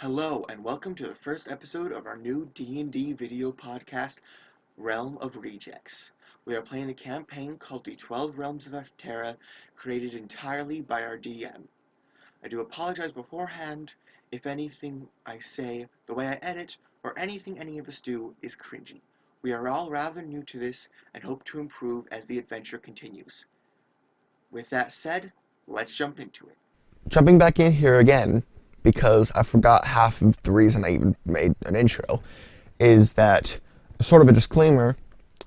Hello and welcome to the first episode of our new D&D video podcast, Realm of Rejects. We are playing a campaign called the 12 Realms of Afterra, created entirely by our DM. I do apologize beforehand if anything I say, the way I edit, or anything any of us do is cringy. We are all rather new to this and hope to improve as the adventure continues. With that said, let's jump into it. Jumping back in here again, because I forgot half of the reason I even made an intro, is that, sort of a disclaimer,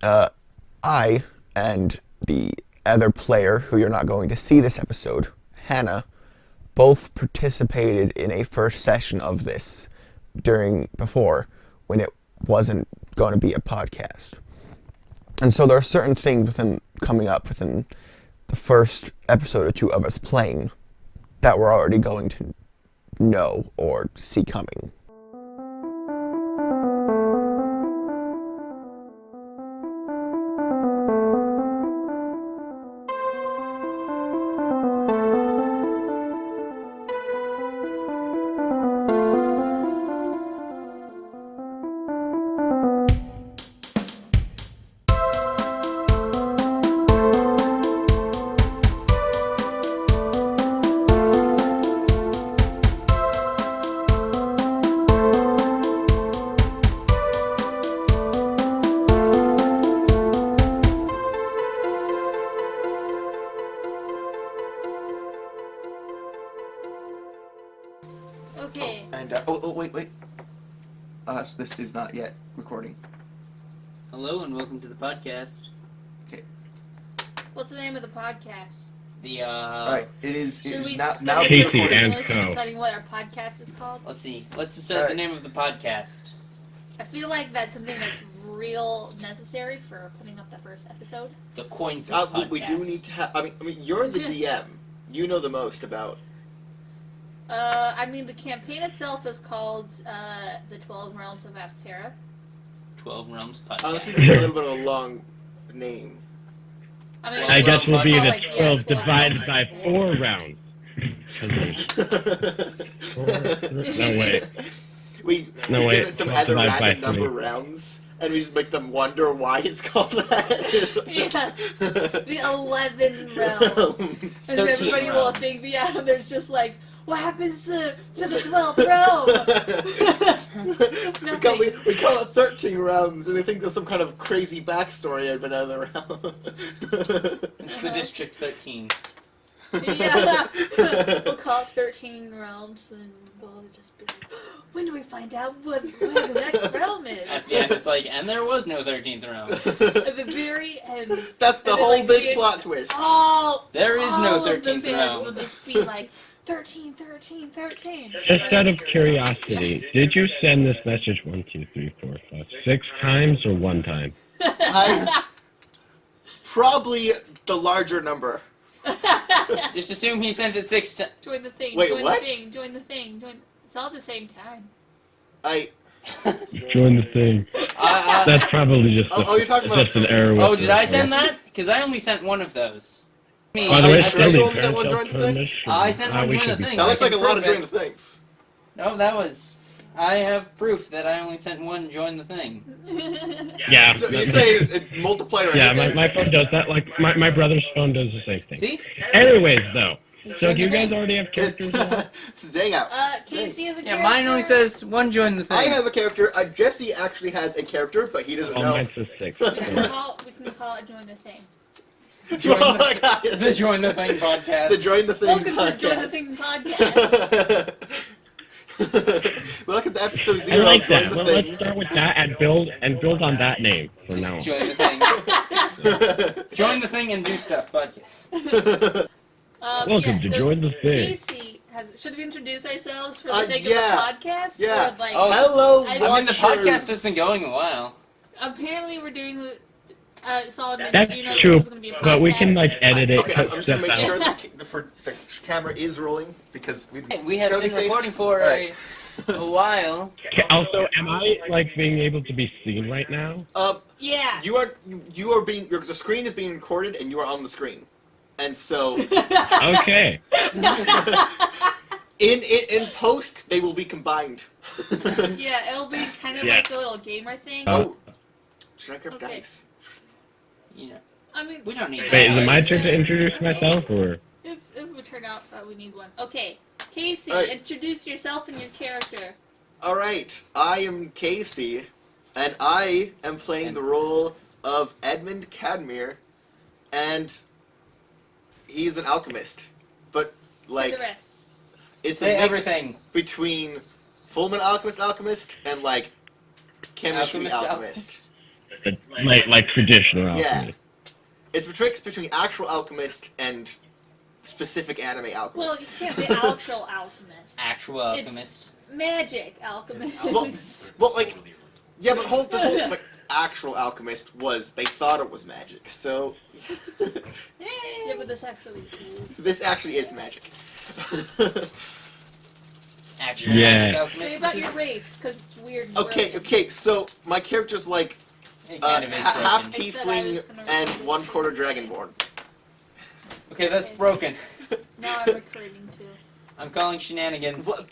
I and the other player, who you're not going to see this episode, Hannah, both participated in a first session of this before, when it wasn't going to be a podcast. And so there are certain things coming up within the first episode or two of us playing that we're already going to know or see coming. Okay. And, wait. So this is not yet recording. Hello and welcome to the podcast. Okay. What's the name of the podcast? Alright, it is Should we now spend now a being few recorded. minutes deciding what our podcast is called? Let's see. Let's decide the name of the podcast. I feel like that's something that's real necessary for putting up the first episode. The Coin Flip Podcast. We do need to have. I mean, you're the DM. You know the most about. The campaign itself is called the 12 Realms of Afterra. 12 Realms Podcast. This is a little bit of a long name. I guess we'll be it's the like, 12 12 divided by 4 rounds. No way. We No way. give it some 12 other divided by random number 3. rounds, and we just make them wonder why it's called that. Yeah, the 11 realms. And 13 everybody will realms. think, there's just like, what happens to the 12th realm? we call it 13 realms, and they think there's some kind of crazy backstory of another realm. It's the District 13. Yeah, we'll call it 13 realms, and we'll just be like, when do we find out where the next realm is? At the end, it's like, and there was no 13th realm. At the very end. That's the and then, whole like, big plot twist. There is no all of the 13th fans realm. will just be like, 13, 13, 13. Just out of curiosity, did you send this message 1, 2, 3, 4, 5, 6 times or 1 time? Probably the larger number. Just assume he sent it 6 times. Join the thing, Wait, join what? the thing, join the thing, It's all at the same time. Join the thing. That's probably just, you're talking about just an error. Oh, did I send that? Because I only sent one of those. By the way, I still sure you need only sent one parent during the thing? permission. I sent one we during should the be thing. That looks I like a can lot of prove join it. the things. No, that was... I have proof that I only sent one join the thing. Yeah. So you say it multiplied or Yeah, anything? my phone does that. Like, my brother's phone does the same thing. See? Anyways, though. He's So joined do you the guys thing. already have characters now? Dang out. Casey is a Yeah, character. mine only says one join the thing. I have a character. Jesse actually has a character, but he doesn't Oh, know. mine says 6. We can call it join the thing. Join Oh the- my God. The Join the Thing podcast. The Join the Thing Welcome podcast. to the Join the Thing podcast. Welcome to episode I 0 like of Join that. the Well, Thing. let's start with that and build on that name from now on. Join the thing. Join the thing and do stuff podcast. Welcome to Join the Thing. Casey should we introduce ourselves for the sake yeah. of the podcast? Yeah. Or, like, Oh, Hello, I I mean, the podcast watchers. has been going a while. apparently we're doing solid minutes. That's Do you know true, this is going to be a podcast? but we can like edit it, Okay, I'm cut just gonna stuff make sure out. the camera is rolling because We have gotta been be safe. recording for Alright. a while. Okay, also, am I like being able to be seen right now? Yeah. You are being the screen is being recorded and you are on the screen, and so Okay. In post, they will be combined. Yeah, it'll be kind of Yeah. like a little gamer thing. Oh, should I grab Okay. dice? You know, I mean, we don't need Wait, is it my that. turn to introduce myself, or? if it would turn out that we need one. Okay, Casey, Alright. introduce yourself and your character. All right, I am Casey, and I am playing the role of Edmund Cadmere, and he's an alchemist, but Say like the rest. it's Say a mix everything. between Fullman Alchemist and like chemistry Alchemist. Like traditional Yeah. alchemy. It's between actual alchemist and specific anime alchemist. Well, you can't say actual alchemist. Actual alchemist. Magic alchemist. Well, like, yeah, but the whole like actual alchemist was they thought it was magic, so Yeah, but this actually is. this actually is magic. Actual Yeah. magic alchemist. Say about which your is- race, because it's weird. and Okay, broken. okay, so my character's like it kind of is half broken. Except I was tiefling gonna and roll this 1/4 dragonborn. Okay, that's Okay. broken. Now I'm recruiting too. I'm calling shenanigans. Well,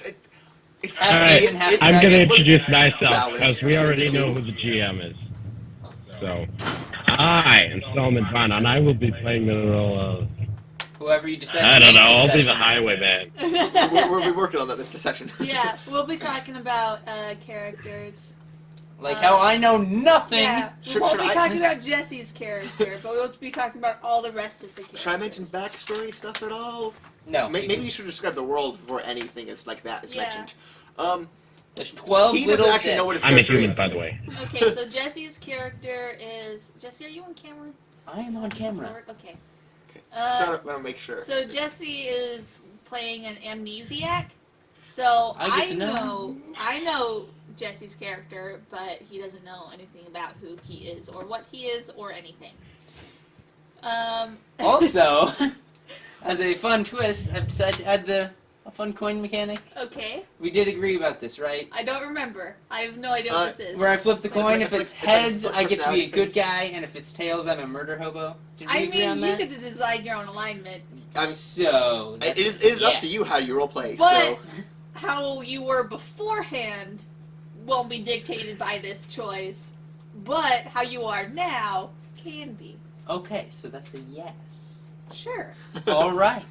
it's, Half Alright, decent, half I'm gonna it was introduce myself balanced because we already between the know two. who the GM is. So, I am Solomon Vaughn, and I will be playing the role of. Whoever you decide I to don't make know. this I'll be the session. highwayman. We're working on that this session. Yeah, we'll be talking about characters. Like how I know nothing. Yeah, we Should- won't should be I- talking about Jesse's character, but we'll be talking about all the rest of the characters. Should I mention backstory stuff at all? No. Maybe you should describe the world before anything is like that is Yeah. mentioned. There's 12 He little doesn't actually know what discs. his I'm a character human, is. by the way. Okay, so Jesse's character is Jesse. Are you on camera? I am on camera. Forward? Okay. Okay. I want to make sure. So Jesse is playing an amnesiac. So I get to know. I know Jesse's character, but he doesn't know anything about who he is or what he is or anything. Also, as a fun twist, I've decided to add a fun coin mechanic. Okay, We did agree about this, right? I don't remember. I have no idea what this is. Where I flip the coin, It's if like- it's it's like a heads, split I get to be a personality good guy, and if it's tails, I'm a murder hobo. Did we I agree on mean, you that? get to design your own alignment, So It is up to yes. you how you roleplay. but So how you were beforehand won't be dictated by this choice. But how you are now can be. Okay, so that's a yes. Sure. All right.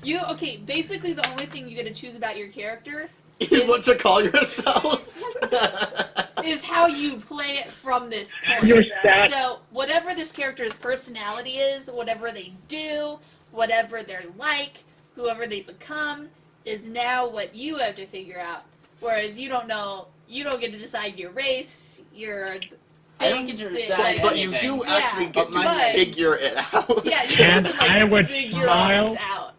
Okay, basically the only thing you get to choose about your character is what to call yourself. is how you play it from this point. Your stat. So, whatever this character's personality is, whatever they do, whatever they're like, whoever they become, is now what you have to figure out. Whereas you don't know, you don't get to decide your race, your I don't get to things decide that- but you anything. do Yeah, actually get to but- figure it out. Yeah, you And have to I would figure all smile this out.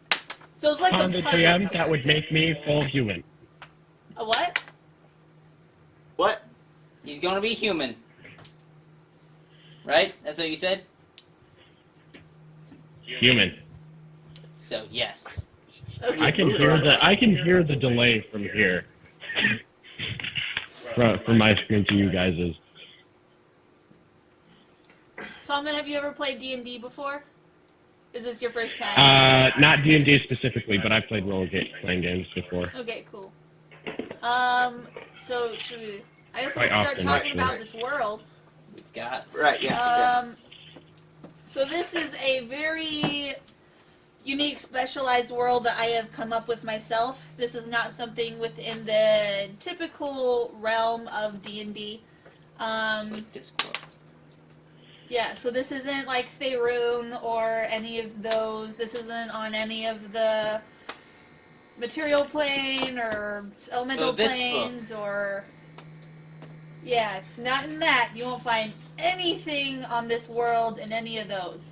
So it's like On a the puzzle GM, that would character. make me full human. A what? What? He's going to be human. Right? That's what you said? Human. So, yes. Okay. I can hear the delay from here. From my screen to you guys'. Solomon, have you ever played D&D before? Is this your first time? Not D&D specifically, but I've played playing games before. Okay, cool. So should we? I guess Quite let's start often, talking actually. about this world. We've got. Right, yeah. So this is a very unique, specialized world that I have come up with myself. This is not something within the typical realm of D&D. It's like Discord. Yeah, so this isn't like Faerun or any of those. This isn't on any of the material plane or elemental this planes or... Yeah, it's not in that. You won't find anything on this world in any of those.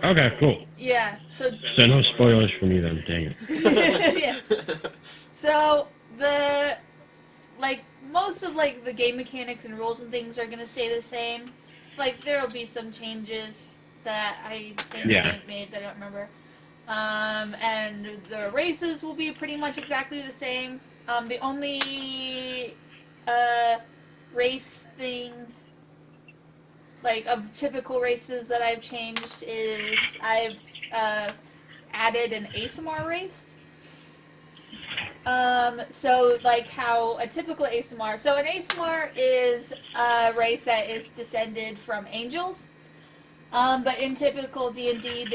Okay, cool. Yeah, so... So no spoilers for me then, dang it. Yeah. So, most of, the game mechanics and rules and things are going to stay the same. There'll be some changes that I think Yeah. I made that I don't remember. And the races will be pretty much exactly the same. The only, race thing, of typical races that I've changed is I've, added an ASMR race. So like how a typical ASMR, so an ASMR is a race that is descended from angels. But in typical D&D,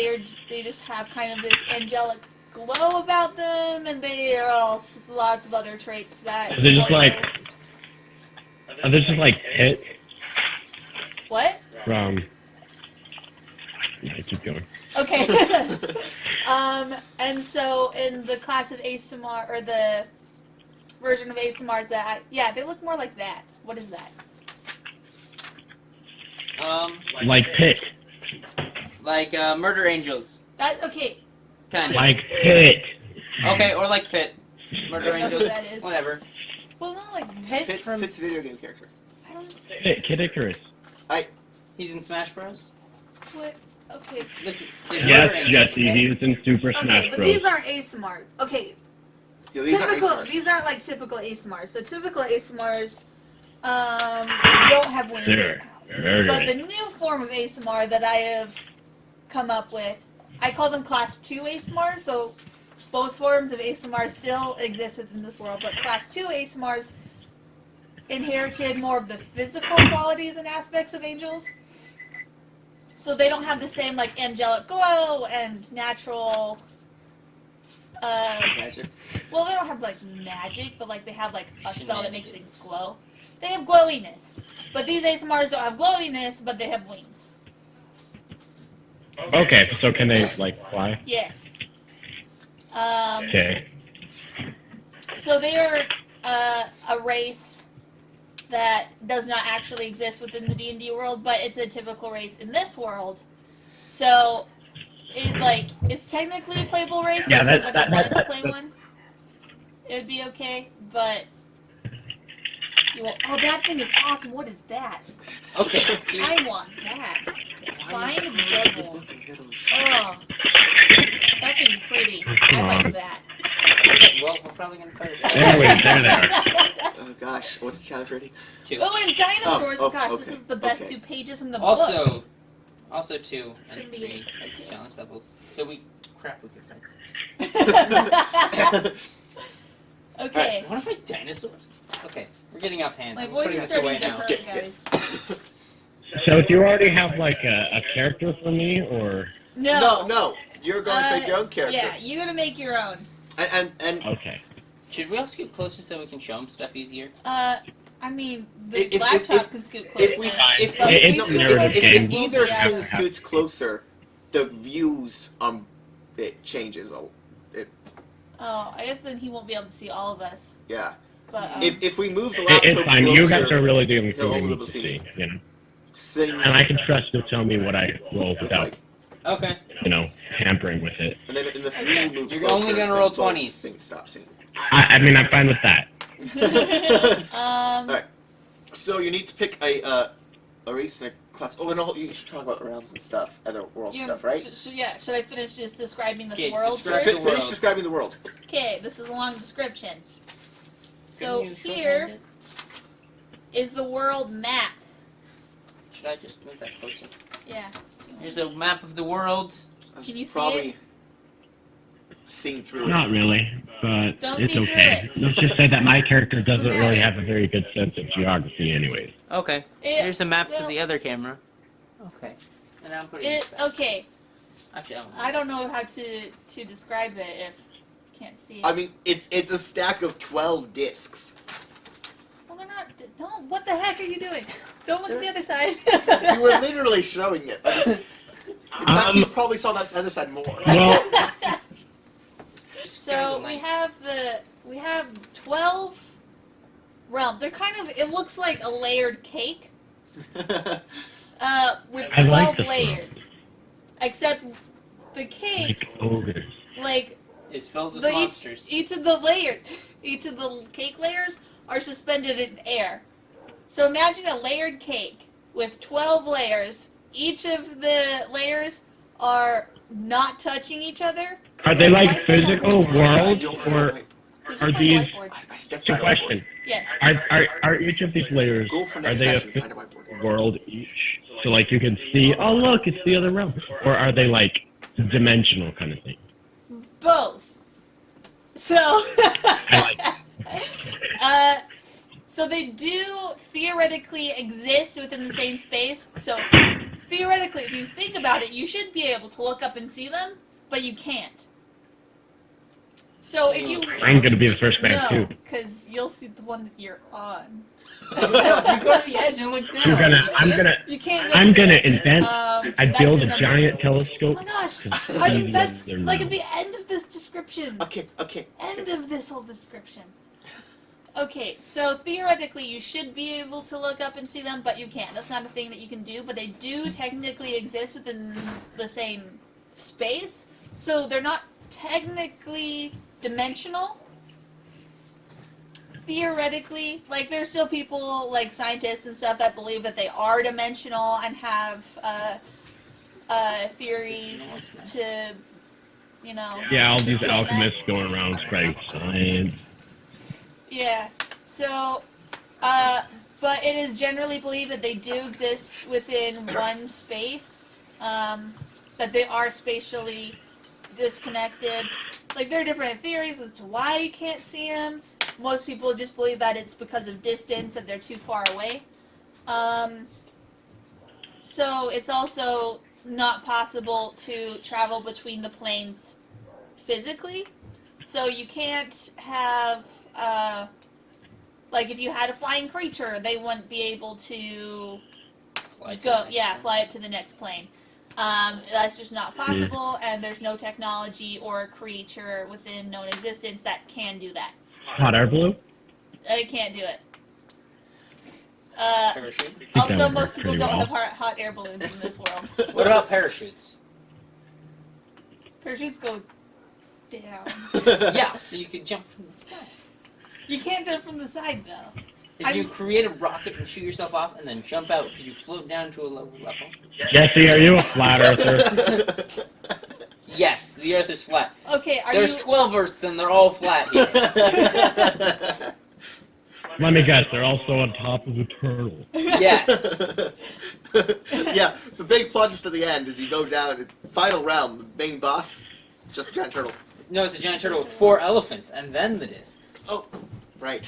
they just have kind of this angelic glow about them, and they are all lots of other traits that. Are they just like Pit What? from? Yeah, keep going. Okay. And so in the class of ASMR, or the version of ASMRs that, they look more like that. What is that? Like Pit. Like Murder Angels. Okay. Kind of. Like Pit. Okay, or like Pit. Murder I don't know Angels. who that is. Whatever. Well, not like Pit from. Pit's video game character. I don't. Pit, Kid Icarus. He's in Smash Bros. What? Okay. Look, there's Murder Yes, Angels, Jesse, okay? he's in Super Okay, Smash but Bros. these aren't ASMR. Okay. Yeah, these These aren't like typical ASMRs. So typical ASMRs don't have wings. There. Very But the good. new form of ASMR that I have come up with, I call them Class 2 ASMRs. So both forms of ASMR still exist within this world, but Class 2 ASMRs inherited more of the physical qualities and aspects of angels. So they don't have the same like angelic glow and natural. Magic. Well, they don't have like magic, but like they have like a spell that makes things glow. They have glowiness, but these ASMRs don't have glowiness, but they have wings. Okay, so can they, like, fly? Yes. Okay. So they are a race that does not actually exist within the D&D world, but it's a typical race in this world. So it's technically a playable race. Yeah, if that- someone wanted to that- play that- one, it would be okay. But that thing is awesome. What is that? Okay. See, I want that. Spine of Devil. Oh, that thing's pretty. I like that. okay, well, we're probably gonna play this. Anyway, there they are. Oh gosh, what's the challenge ready? 2. Oh, and dinosaurs. Oh, Gosh, okay, this is the best okay. 2 pages in the book. Also 2 and Could be 3 like okay. challenge levels. So we could fight. Okay. Alright, what if I dinosaurs? Okay, we're getting off hand. My We're voice putting is this away starting to now. hurt, Yes, guys. So do you already have, like, a character for me, or? No, you're going to make your own character. Yeah, you're gonna make your own. And Okay. Should we all scoot closer so we can show them stuff easier? I mean, the If- laptop can scoot closer. if we Fine. if But It's we a scoot narrative closer, game. if we'll either be Yeah. swing scoots closer, the views it changes. Oh, I guess then he won't be able to see all of us. Yeah. But If we move the laptop It's fine. closer, You guys are really doing he'll what you only need able to to see see, me. you know? Sing. And I can trust you'll tell me what I roll without, Like, Okay. you know, tampering with it. and then in the three Okay. we move You're closer, only gonna then roll both 20s. Things stop singing. I mean, I'm fine with that. Alright. So you need to pick a race and a class. Oh, and you should talk about realms and stuff, other world Yeah, stuff, right? should I finish just describing this Okay, world describe first? the Finish world. describing the world. Okay, this is a long description. So Can you shorthand here it? is the world map. Should I just move that closer? Yeah. Here's a map of the world. Can you see Probably seen through it. Not really, but Don't it's see through okay. it. Let's just say that my character doesn't What's the really matter? have a very good sense of geography anyways. Okay. It- Here's a map for well- the other camera. Okay. And now I'm putting this back. Okay, Actually, I don't know how to describe it if you can't see it. I mean, it's a stack of 12 discs. Well, they're not. Don't. What the heck are you doing? Don't look at the other side. You were literally showing it. In fact, you probably saw that other side more. Well, So we have 12 realms. They're kind of. It looks like a layered cake. With I 12 like this layers. Except the cake, like ogres. like It's filled with the, monsters. each of the cake layers are suspended in air. So imagine a layered cake with 12 layers. Each of the layers are not touching each other. Are they like physical worlds, or Did you are find a these? whiteboard? It's a question. Yes. Are each of these layers, Go for are next they a session. Find a whiteboard. world each? So like you can see, oh look, it's the other realm. Or are they like dimensional kind of thing? both. So, I so they do theoretically exist within the same space. So theoretically, if you think about it, you should be able to look up and see them, but you can't. So if you I'm gonna be the first man no, too. because you'll see the one that you're on. If you go to the edge and look down, You can't. Go I'm to the gonna edge. invent. I That's build a another- giant Oh telescope. my gosh, to see that's their like at mouth. the end of this description. Okay. End of this whole description. Okay, so theoretically you should be able to look up and see them, but you can't. That's not a thing that you can do, but they do technically exist within the same space, so they're not technically dimensional. Theoretically, like, there's still people, like scientists and stuff, that believe that they are dimensional and have theories to, you know. Yeah, all these alchemists going around spreading science. Yeah. So, but it is generally believed that they do exist within one space, that they are spatially disconnected. Like, there are different theories as to why you can't see them. Most people just believe that it's because of distance, that they're too far away. So it's also not possible to travel between the planes physically. So you can't have, like, if you had a flying creature, they wouldn't be able to fly up to the next plane. That's just not possible, and there's no technology or creature within known existence that can do that. Hot air balloon? It can't do it. Parachute. Also, that most works people pretty don't well. have hot air balloons in this world. What about parachutes? Parachutes go down. Yeah, so you could jump from the side. You can't jump from the side, though. If you create a rocket and shoot yourself off and then jump out, could you float down to a lower level? Jesse, are you a flat earther? Yes, the Earth is flat. Okay, There's 12 Earths and they're all flat here. Let me guess, they're also on top of the turtle. Yes. Yeah, the big plot twist at the end is you go down, it's final realm, the main boss, just a giant turtle. No, it's a giant turtle with 4 elephants and then the discs. Oh, right.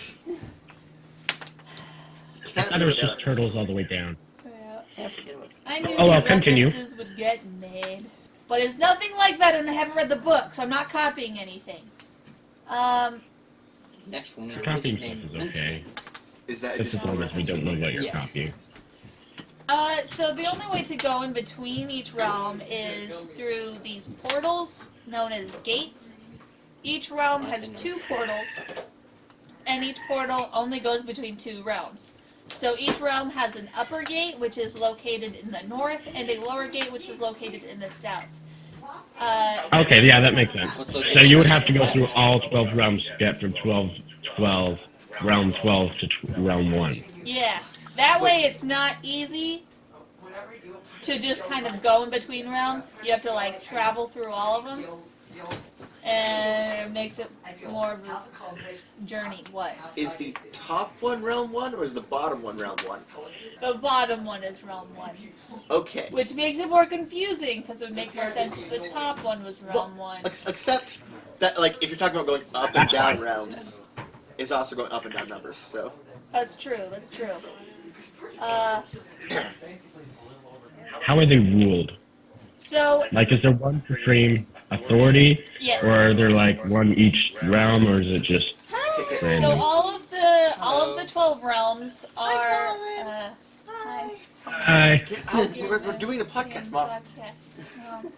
I thought there was just turtles all the way down. Yeah. Can't forget about I knew Oh, well, these continue. references would get made. But it's nothing like that, and I haven't read the book, so I'm not copying anything. Next one. Copying stuff is okay. Is that Just as long as we don't know what you're Yes. copying. So the only way to go in between each realm is through these portals, known as gates. Each realm has 2 portals, and each portal only goes between 2 realms. So each realm has an upper gate, which is located in the north, and a lower gate, which is located in the south. Okay, yeah, that makes sense. What's So located you would in have to go the through west? all 12 realms to get from realm 12 to realm 1. Yeah, that way it's not easy to just kind of go in between realms. You have to, like, travel through all of them, and it makes it more of a journey. What? Is the top one realm 1 or is the bottom one realm 1? The bottom one is realm 1, Okay. which makes it more confusing because it would make more sense if the top one was realm 1. Except that, like, if you're talking about going up and down realms, it's also going up and down numbers, so. That's true. That's true. How are they ruled? So Like, is there one supreme authority? yes. Or are there, like, one each realm, or is it just So random? all of the 12 realms are. Hi. Hi. Get out. We're doing a podcast, Mom. Podcast. No.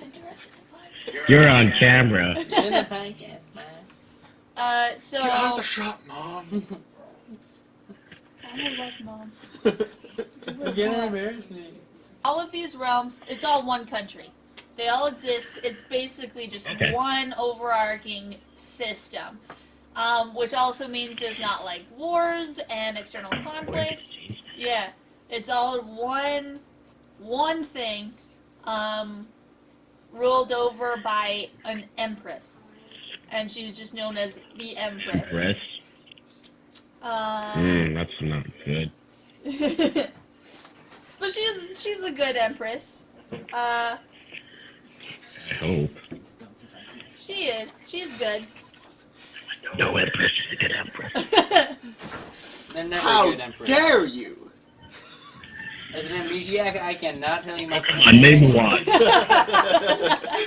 Interrupted the podcast. You're on camera. In the podcast, man. So. Get out of the shop, Mom. I'm a love mom. You're gonna embarrass me. All of these realms, it's all one country. They all exist. It's basically just Okay. one overarching system. Which also means there's not, like, wars and external conflicts. Yeah. It's all one thing, ruled over by an empress. And she's just known as the Empress. Rest? That's not good. But she's a good empress. I hope. She is. She's good. No Empress is a good Empress. They're never How good emperors. dare you? As an amnesiac, I cannot tell you my Come on, name one.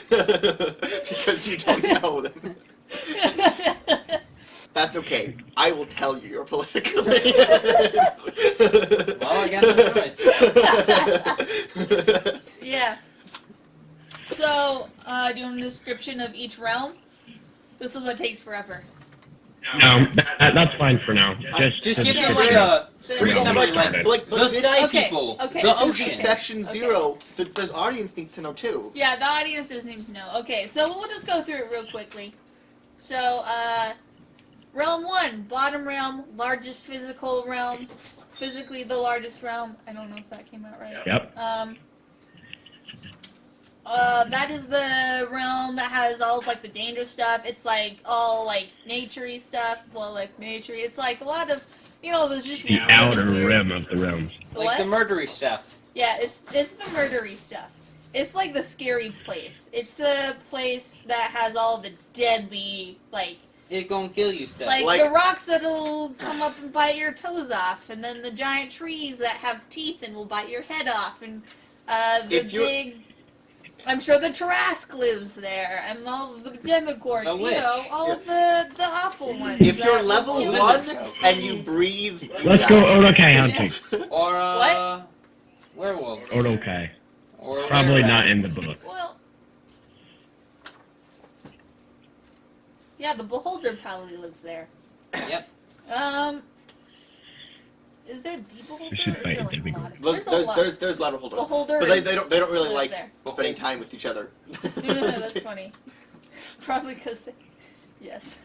Because you don't know them. That's okay. I will tell you your political opinions. Well, I got no choice. Yeah. So, do you want a description of each realm? This is what takes forever. No, that's fine for now. Just give Yeah, them like a brief Yeah. summary, like Like, the this, sky Okay, people, okay. the this is ocean. section 0. The audience needs to know too. Yeah, the audience does need to know. Okay, so we'll just go through it real quickly. So, Realm 1, bottom realm, largest physical realm, physically the largest realm. I don't know if that came out right. Yep. That is the realm that has all of, like, the dangerous stuff. It's, like, all, like, nature-y stuff. Well, like, nature-y. It's, like, a lot of, you know, there's just The really outer weird- rim of the realms. What? Like the murdery stuff. Yeah, it's the murdery stuff. It's like the scary place. It's the place that has all the deadly, like It gonna kill you stuff. Like- the rocks that'll come up and bite your toes off, and then the giant trees that have teeth and will bite your head off, and the If you're- big. I'm sure the Tarrasque lives there, and all of the Demogorgon, A you witch. know, all of the awful ones. If you're that will level kill Lizard 1 folk. and you breathe, you Let's die. go Otakai hunting. Or What? werewolf. Otakai. Or Probably not werewolves. in the book. Well, yeah, the Beholder probably lives there. Yep. Is there the Beholder? We should or is fight there, like, into a lot of- There's a lot. there's a lot of holders. Beholder But is they don't really live like there. spending time with each other. That's funny. Probably because they. Yes,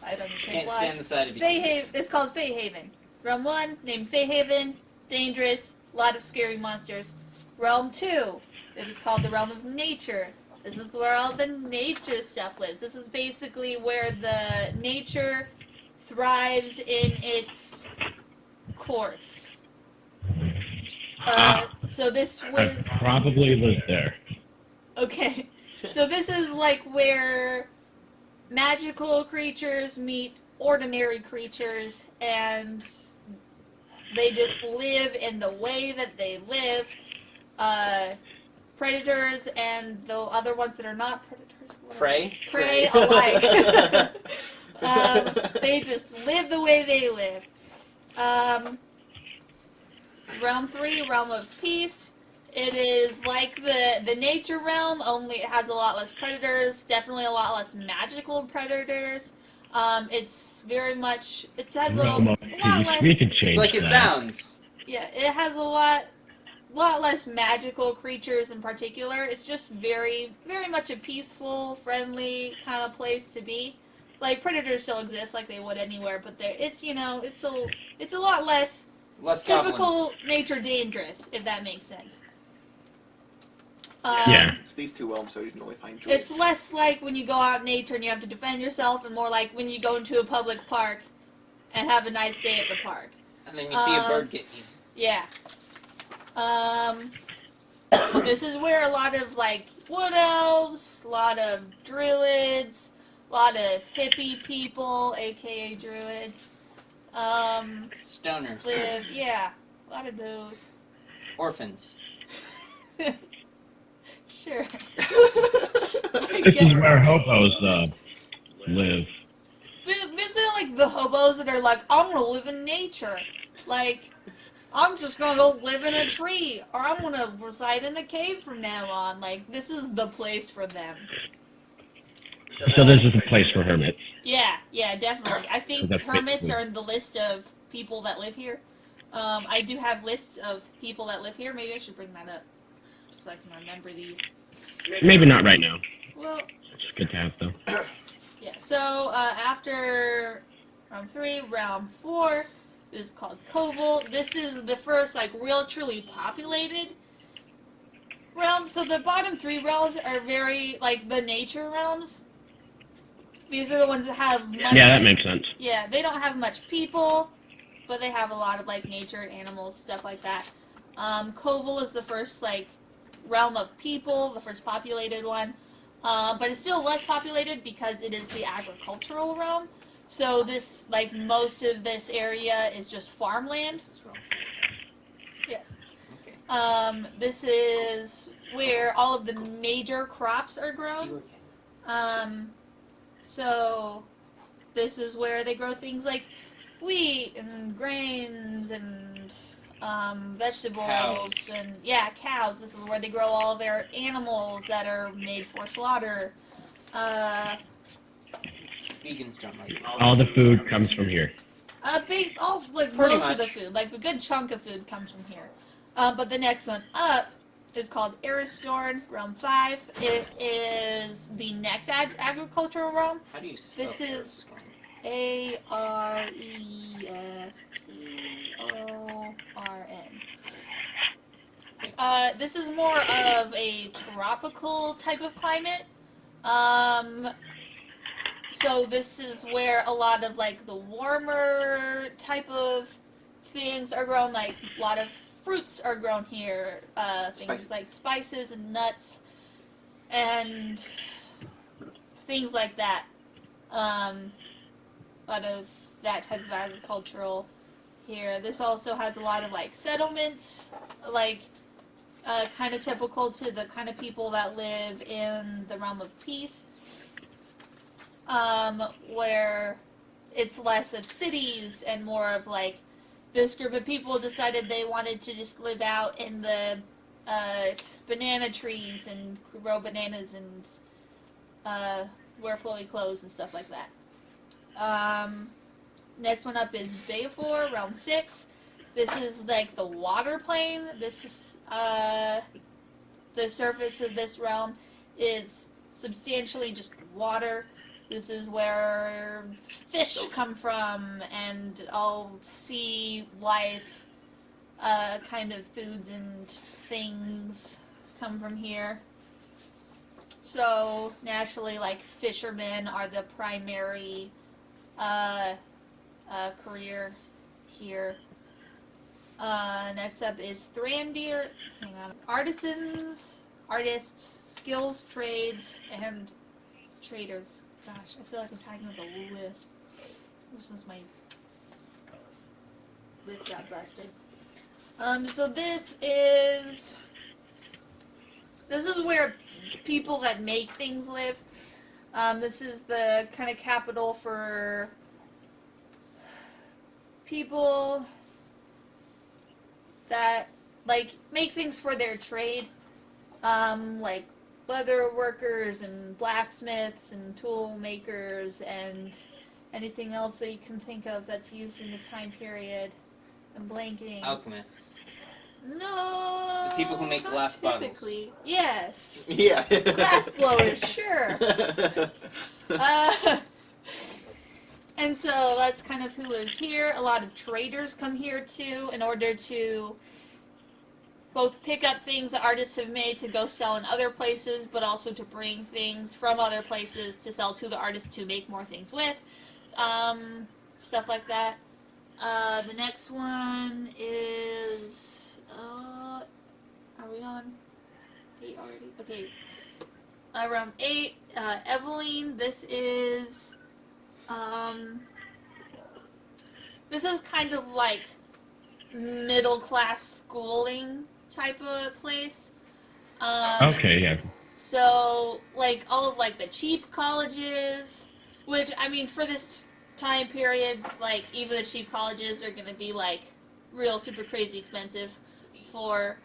I don't understand Can't why. stand the sight of Feyhaven. It's called Feyhaven. Realm 1, named Feyhaven. Dangerous. Lot of scary monsters. Realm 2. It is called the Realm of Nature. This is where all the nature stuff lives. This is basically where the nature thrives in its course. So this I was probably lived there. okay. So this is like where magical creatures meet ordinary creatures, and they just live in the way that they live. Predators and the other ones that are not predators. what are they? Prey. Prey alike. They just live the way they live. Realm 3, Realm of Peace. It is like the nature realm, only it has a lot less predators, definitely a lot less magical predators. It's very much, it has Realm of a lot peace. less, We could change It's like that. it sounds. yeah, it has a lot less magical creatures in particular. It's just very, very much a peaceful, friendly kind of place to be. Like, predators still exist like they would anywhere, but it's, you know, it's a lot less Less typical goblins. nature dangerous, if that makes sense. Yeah. It's these two realms, so you can only find druids. It's less like when you go out in nature and you have to defend yourself, and more like when you go into a public park and have a nice day at the park. And then you see a bird get you. Yeah. This is where a lot of, like, wood elves, a lot of druids, a lot of hippie people, aka druids, Stoner. live. Yeah, a lot of those. Orphans. Sure. This is where hobos live. Isn't it like the hobos that are like, I'm gonna live in nature? Like, I'm just gonna go live in a tree, or I'm gonna reside in a cave from now on. Like, this is the place for them. So this is a place for hermits. Yeah, definitely. I think So that's hermits basically- are in the list of people that live here. I do have lists of people that live here. Maybe I should bring that up, just so I can remember these. Maybe not right now. Well, It's good to have though. yeah, so after round 3, round 4 is called Koval. This is the first, like, real, truly populated realm. So the bottom 3 realms are very, like, the nature realms. These are the ones that have much... Yeah, that makes sense. Yeah, they don't have much people, but they have a lot of, like, nature, animals, stuff like that. Koval is the first, like, realm of people, the first populated one. but it's still less populated because it is the agricultural realm. So this, like, most of this area is just farmland. This is wrong. Yes. Okay. This is where all of the major crops are See grown. what So this is where they grow things like wheat and grains and vegetables Cows. and cows. This is where they grow all their animals that are made for slaughter. vegans don't like it. All the food comes from here. Pretty Pretty most much. of the food, like a good chunk of food comes from here. But the next one up is called Aristorn, Realm 5. It is the next agricultural realm. How do you spell This is Arestorn. This is more of a tropical type of climate. So this is where a lot of like the warmer type of things are grown. Like a lot of fruits are grown here. Things Spices. like spices and nuts and things like that. A lot of that type of agricultural here. This also has a lot of like settlements, like kind of typical to the kind of people that live in the realm of peace, where it's less of cities and more of like this group of people decided they wanted to just live out in the banana trees and grow bananas and wear flowy clothes and stuff like that. Next one up is Bayfor, Realm 6. This is like the water plane. This is the surface of this realm is substantially just water. This is where fish come from and all sea life kind of foods and things come from here. So naturally, like fishermen are the primary career here. Next up is Thrandir. Hang on. Artisans, artists, skills, trades, and traders. Gosh, I feel like I'm talking with a lisp. Since my lip got busted. So this is where people that make things live. This is the kind of capital for people that like make things for their trade, like leather workers and blacksmiths and tool makers and anything else that you can think of that's used in this time period. I'm blanking. Alchemists. No. The people who make not glass bottles. typically. Yes. Yeah. Glass blowers, sure. And so that's kind of who lives here. A lot of traders come here too in order to both pick up things that artists have made to go sell in other places, but also to bring things from other places to sell to the artists to make more things with. Stuff like that. The next one is... are we on 8 already? Okay. Around 8, Eveline. This is kind of like middle class schooling type of place. Okay, yeah. So like all of like the cheap colleges, which I mean for this time period, like even the cheap colleges are gonna be like real super crazy expensive for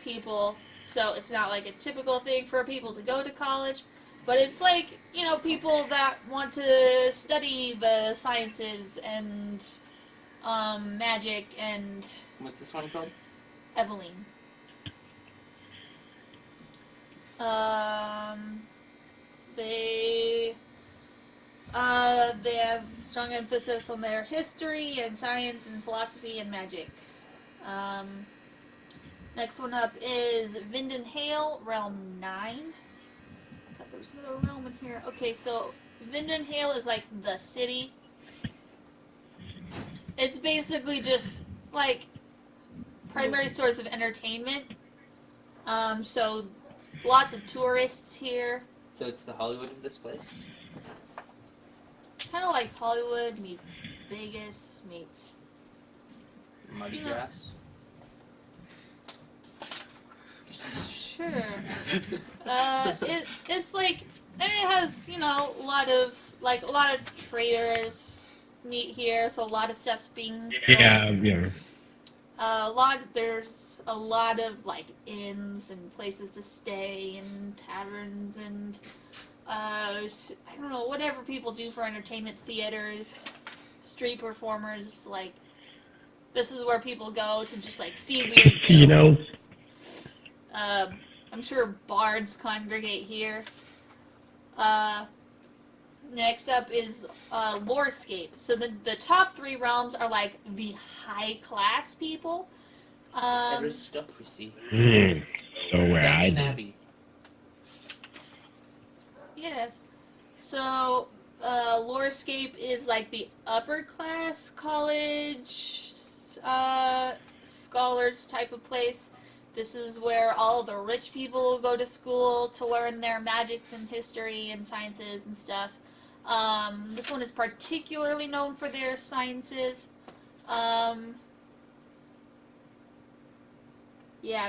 people. So it's not like a typical thing for people to go to college. But it's like, you know, people that want to study the sciences and magic and What's this one called? Eveline. They have strong emphasis on their history and science and philosophy and magic. Next one up is Vindenhale, Realm 9. I thought there was another realm in here. Okay, so Vindenhale is like the city. It's basically just like primary source of entertainment. So lots of tourists here. So it's the Hollywood of this place? Kind of like Hollywood meets Vegas meets. Muddy You know- grass? Sure. It's like, and it has, a lot of traders meet here, so a lot of stuff's being sold. Yeah. There's a lot of like inns and places to stay and taverns and I don't know, whatever people do for entertainment, theaters, street performers, like this is where people go to just like see weird things. Casinos. I'm sure bards congregate here. Next up is Lorescape. So the top 3 realms are like the high class people. Aristocracy. So where I Downton live. Abbey. Yes. So Lorescape is like the upper class college scholars type of place. This is where all the rich people go to school to learn their magics and history and sciences and stuff. This one is particularly known for their sciences. The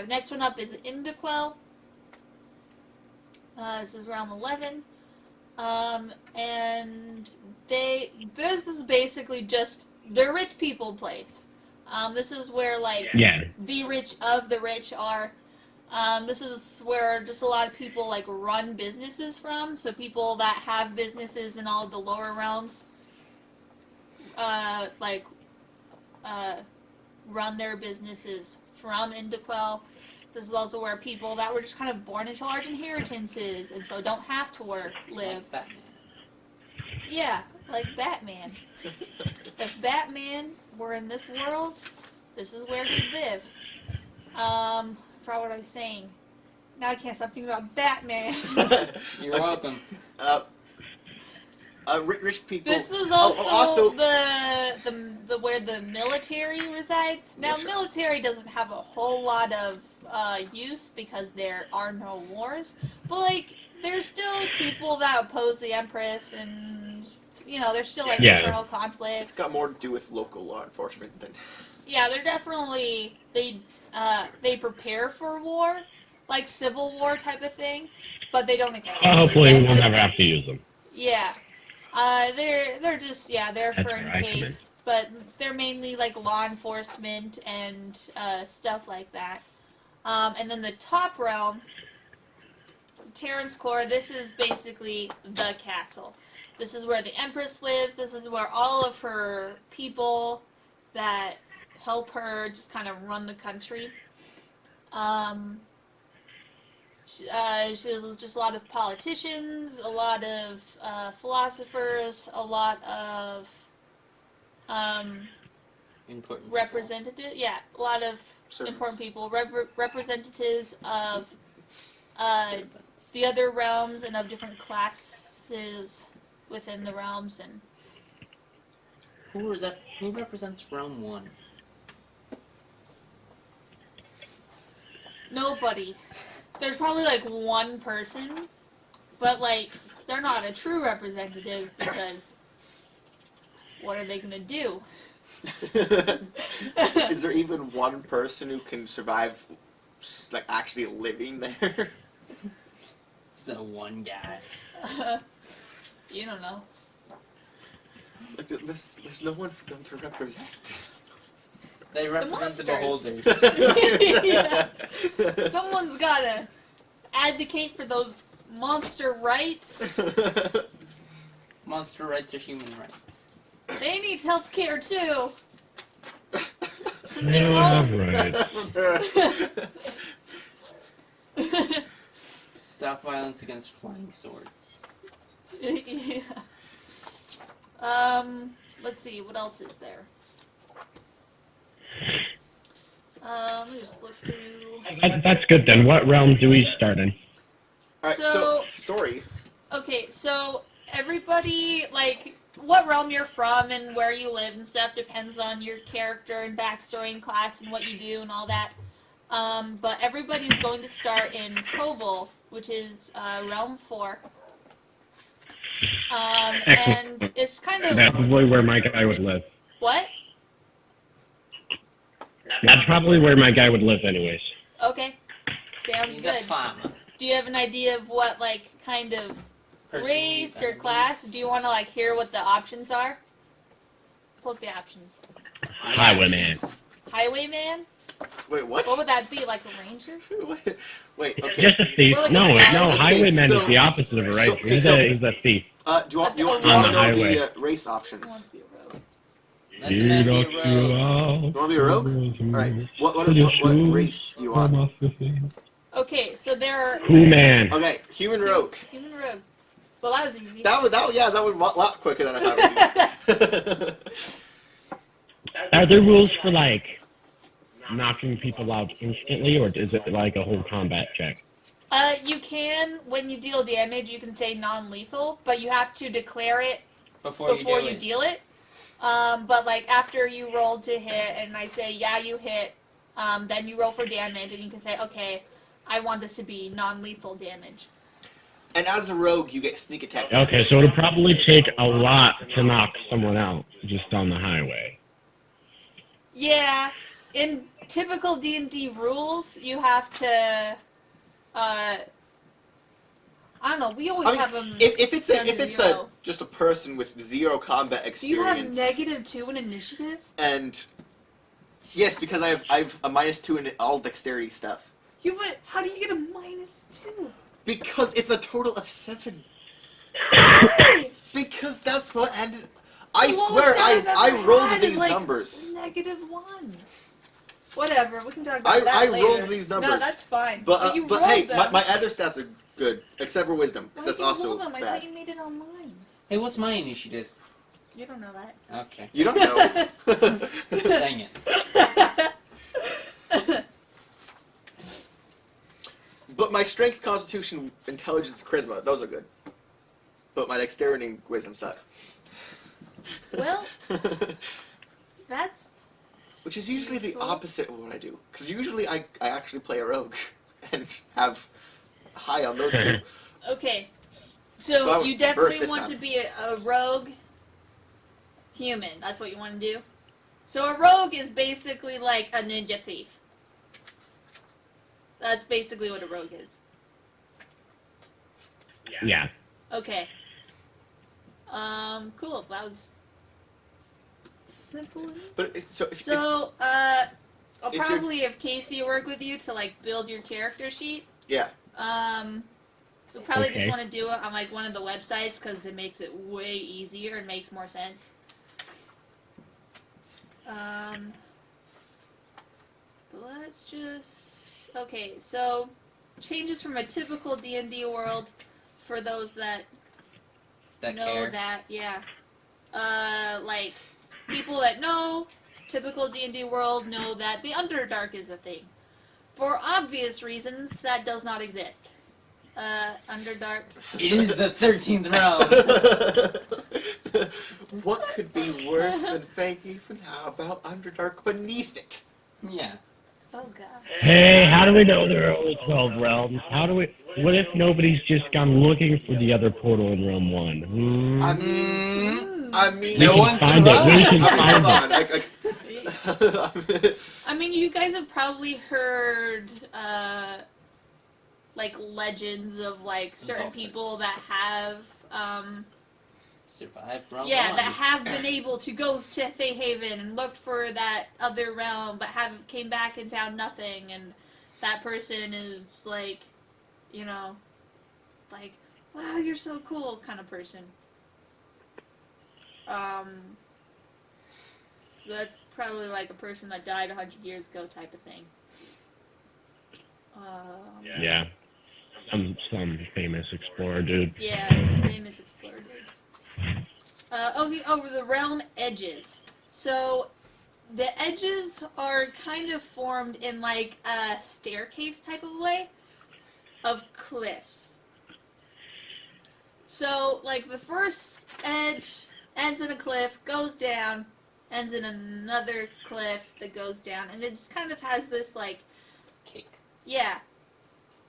next one up is Indiquel. This is realm 11. And this is basically just the rich people place. This is where, like, the rich of the rich are. This is where just a lot of people, like, run businesses from. So people that have businesses in all of the lower realms, run their businesses from Indiquel. This is also where people that were just kind of born into large inheritances and so don't have to work live. Like Batman. Yeah, like Batman. If Batman were in this world, this is where he'd live. I forgot what I was saying. Now I can't stop thinking about Batman. You're welcome. Rich people. This is also, also the where the military resides. Now, military doesn't have a whole lot of use because there are no wars, but like there's still people that oppose the Empress, and there's still like internal conflicts. It's got more to do with local law enforcement than. Yeah, they're definitely they prepare for war, like civil war type of thing, but they don't. Hopefully, we won't ever have to use them. Yeah. They're just there for in case, but they're mainly like law enforcement and stuff like that. And then the top realm, Terran's Core. This is basically the castle. This is where the Empress lives. This is where all of her people that help her just kind of run the country. There's just a lot of politicians, a lot of philosophers, a lot of Important representatives. Yeah, a lot of important people, representatives of the other realms and of different classes within the realms. And Who represents Realm 1? nobody. There's probably like one person, but like they're not a true representative because what are they gonna do? Is there even one person who can survive, like, actually living there? Is that one guy? You don't know. Like, there's no one for them to represent. They represent the monsters. beholders. Yeah. Someone's gotta advocate for those monster rights. Monster rights are human rights. They need health care too. Right. Stop violence against flying swords. Yeah. Let's see, what else is there? Let me just look through. That's good then. What realm do we start in? Alright, so story. Okay, so everybody, like, what realm you're from and where you live and stuff depends on your character and backstory and class and what you do and all that. But everybody's going to start in Koval, which is realm 4. And it's kind of That's probably where my guy would live. what? That's probably where my guy would live, anyways. Okay, sounds He's good. a farmer. Do you have an idea of what like kind of race or class? Do you want to like hear what the options are? Pull up the options. Highwayman. Highwayman? Wait, what? What would that be? Like a ranger? Wait, okay. Just a thief. We're like No, a- no, Okay, highwayman so- is the opposite of a ranger. okay, he's so- a thief. Do you want to On know the highway. the race Who wants options? to be a rogue? Let the man be a rogue. You want to be a rogue? Alright, what race do you want? Okay, so there are Who man? Okay, human rogue. human rogue. Well, that was easy. That was a lot quicker than I thought it would be. Are there rules for like knocking people out instantly, or is it like a whole combat check? You can, when you deal damage, you can say non-lethal, but you have to declare it Before before you deal it. But like after you roll to hit, and I say, yeah, you hit, then you roll for damage, and you can say, okay, I want this to be non-lethal damage. And as a rogue, you get sneak attack. Okay, so it'll probably take a lot to knock someone out just on the highway. Yeah, in typical D&D rules, you have to, I don't know, we always I mean, have them. if it's down to zero. just a person with zero combat Do you have experience, -2 in initiative? and yes, because I have a -2 in all dexterity stuff. How do you get a -2? Because it's a total of 7. Why? Because that's what ended. I The lowest swear, I've ever I rolled had is, these like, numbers. -1. Whatever, we can talk about that I later. rolled these numbers. No, that's fine. But you but rolled hey, them. my other stats are good, except for wisdom. 'Cause Why that's did you also roll them? I bad. thought you made it online. Hey, what's my initiative? You don't know that. Okay. You don't know. Dang it. But my strength, constitution, intelligence, charisma, those are good. But my dexterity and wisdom suck. Well, that's Which is usually the useful. opposite of what I do. Because usually I actually play a rogue and have high on those two. okay. So I So would you reverse definitely this want time. to be a rogue human. That's what you want to do. So a rogue is basically like a ninja thief. That's basically what a rogue is. Yeah. Okay. Cool. That was simple. But so So, I'll if you're- probably have Casey work with you to like build your character sheet. yeah. You'll probably just Okay. want to do it on like one of the websites because it makes it way easier and makes more sense. Let's just so changes from a typical D&D world for those that That know care. that, yeah. Like people that know typical D&D world know that the Underdark is a thing. For obvious reasons, that does not exist. Underdark. It is the 13th realm. What could be worse than Faven? How about Underdark beneath it? Yeah. Oh god. Hey, how do we know there are only 12 realms? What if nobody's just gone looking for the other portal in Realm 1? Hmm? I mean, We No can one's find it. We survived. can find hold it. on. I mean, you guys have probably heard, like, legends of, like, certain Involvement. people that have, Survived realm yeah, 1. that have been able to go to Feyhaven and looked for that other realm, but came back and found nothing, and that person is, like, you know, like, wow, you're so cool kind of person. That's probably like a person that died 100 years ago type of thing. Yeah. Some famous explorer dude. Yeah, famous explorer dude. Over the realm edges. So, the edges are kind of formed in like a staircase type of way of cliffs. So, like the first edge ends in a cliff, goes down, ends in another cliff that goes down, and it just kind of has this like, Cake. yeah.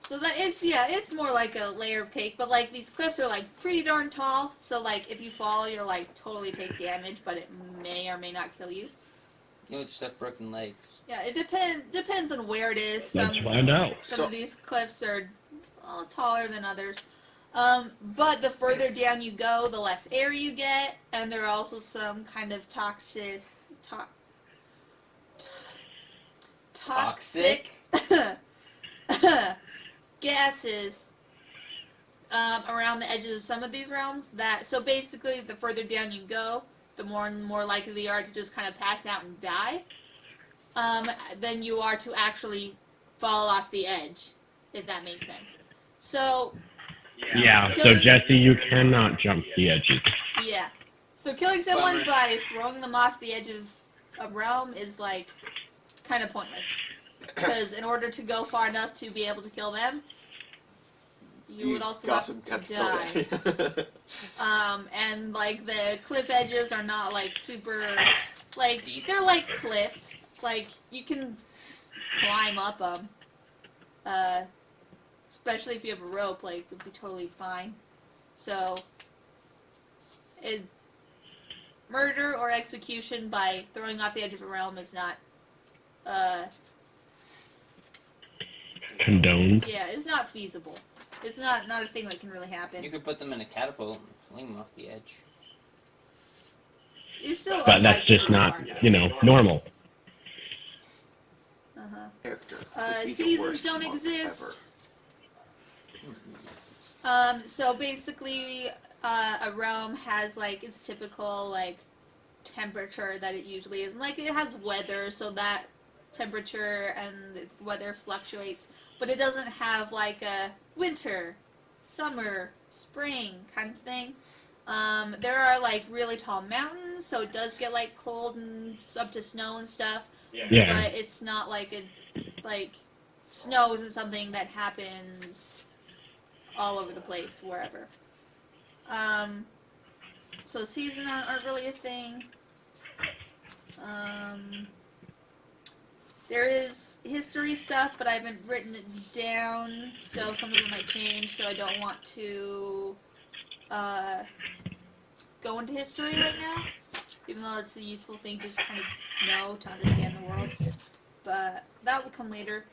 So that it's more like a layer of cake, but like these cliffs are like pretty darn tall, so like if you fall, you'll like totally take damage, but it may or may not kill you. You just have broken legs. Yeah, it depends on where it is. Let's find out. Some of these cliffs are taller than others. But the further down you go, the less air you get, and there are also some kind of toxic gases around the edges of some of these realms. So basically, the further down you go, the more and more likely you are to just kind of pass out and die. Than you are to actually fall off the edge, if that makes sense. So. Yeah, so Jesse, you cannot jump the edges. Yeah. So killing someone by throwing them off the edge of a realm is, like, kind of pointless. Because in order to go far enough to be able to kill them, you would also have to die. And, like, the cliff edges are not, like, super, like, steep. They're like cliffs. Like, you can climb up them. Especially if you have a rope, like, it'd be totally fine. So, it's murder or execution by throwing off the edge of a realm is not, condoned. Yeah, it's not feasible. It's not a thing that can really happen. You could put them in a catapult and fling them off the edge. You're still But that's just not, normal. Seasons don't exist. So basically, a realm has, like, its typical, like, temperature that it usually is. And, like, it has weather, so that temperature and the weather fluctuates. But it doesn't have, like, a winter, summer, spring kind of thing. There are, like, really tall mountains, so it does get, like, cold and up to snow and stuff. Yeah. But it's not, like, snow isn't something that happens all over the place, wherever. So seasons aren't really a thing. There is history stuff, but I haven't written it down, so some of it might change, so I don't want to go into history right now, even though it's a useful thing to just kind of know to understand the world. But that will come later.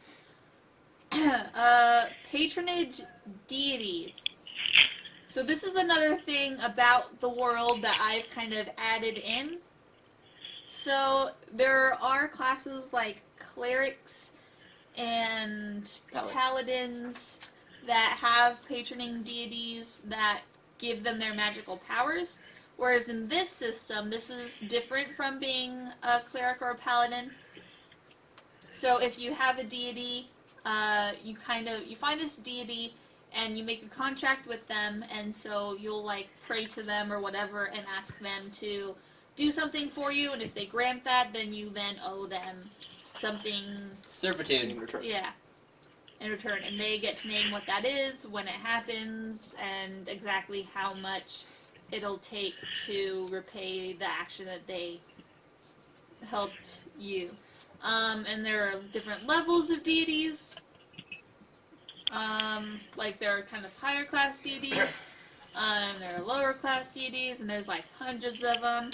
Patronage deities. So this is another thing about the world that I've kind of added in. So there are classes like clerics and paladins that have patroning deities that give them their magical powers. Whereas in this system, this is different from being a cleric or a paladin. So if you have a deity, you find this deity and you make a contract with them, and so you'll like pray to them or whatever and ask them to do something for you, and if they grant that, then you then owe them something. Servitude. In return. Yeah. In return, and they get to name what that is, when it happens, and exactly how much it'll take to repay the action that they helped you. And there are different levels of deities. Like there are kind of higher class deities, there are lower class deities, and there's like hundreds of them.